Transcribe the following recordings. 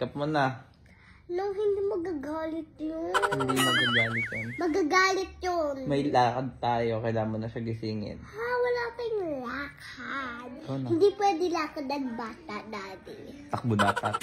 Wake up mo na. No, hindi magagalit yun. Hindi magagalit yun. Magagalit yun. May lakad tayo. Kailangan mo na siya gisingin. Ha, wala tayong lakad. Ikaw na. Hindi pwede lakad ng bata, Daddy. Takbo dapat.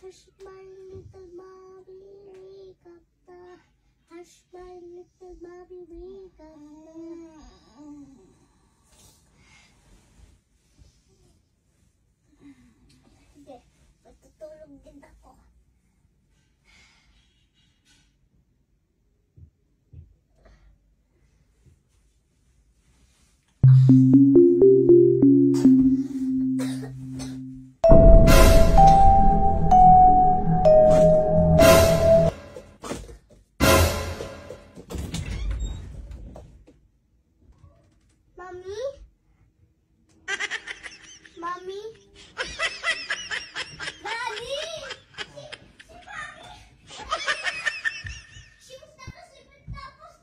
Hush, my little mommy, wake up na. Hush, my little mommy, wake up na. Sige, matutulog din ako. Mommy? Mommy? Daddy? Si Mommy? Simusta kasi tapos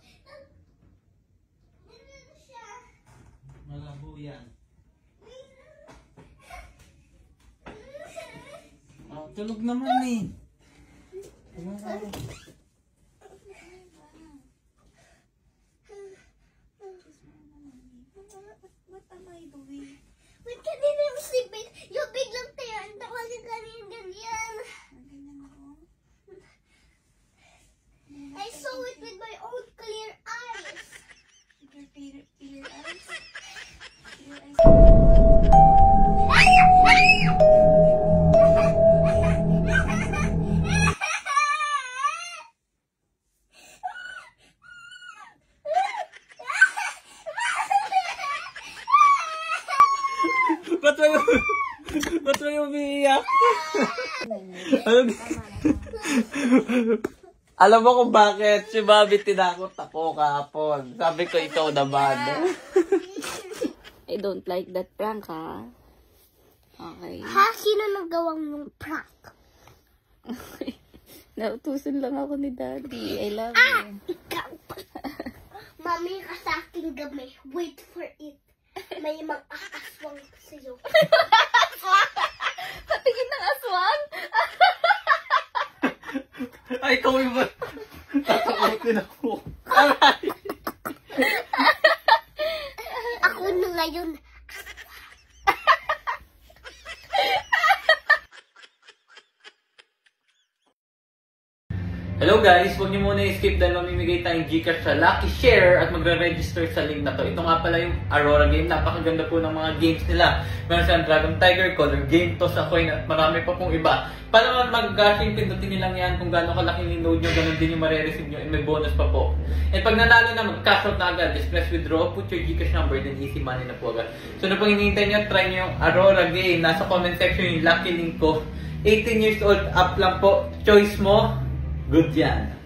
nandito siya. Malabo yan. Oh, tulog naman eh. What am I doing? Wait, kanina yung sleeping. Yung biglang tayo. Ang tawagin kanina ganyan. I saw it with my own clear eyes. Your clear eyes? Clear eyes. Ba't mo yung umiiyak? Alam mo kung bakit? Si Bobby tinakot ako kahapon. Sabi ko ikaw naman. I don't like that prank, ha? Okay. Ha? Sino nagawang yung prank? Nautusan lang ako ni Daddy. I love Ah! you. Ikaw! Mami ka sa aking gabi. Wait for it. May mag-aaswang sa'yo. Patingin ng aswang? Ay, ikaw yung ba? Tatakutin ako. Aray! Ako na ngayon. Hello guys! Huwag niyo muna i-skip dahil mamimigay tayong Gcash sa Lucky Share at magre-register sa link na to. Ito nga pala yung Aurora game. Napakaganda po ng mga games nila. Meron silang Dragon Tiger, Color Game, Toss a Coin at marami pa pong iba. Paano naman mag-gashing, pindutin niyo lang yan kung gaano kalaki yung load nyo, ganun din yung marireceive nyo and may bonus pa po. And pag nanalo na, mag-cash out na agad. Just press withdraw, put your Gcash number, then easy money na po agad. So ano pang hinihintay nyo, try nyo yung Aurora game. Nasa comment section yung lucky link ko. 18 years old up lang po. Choice mo, good yan.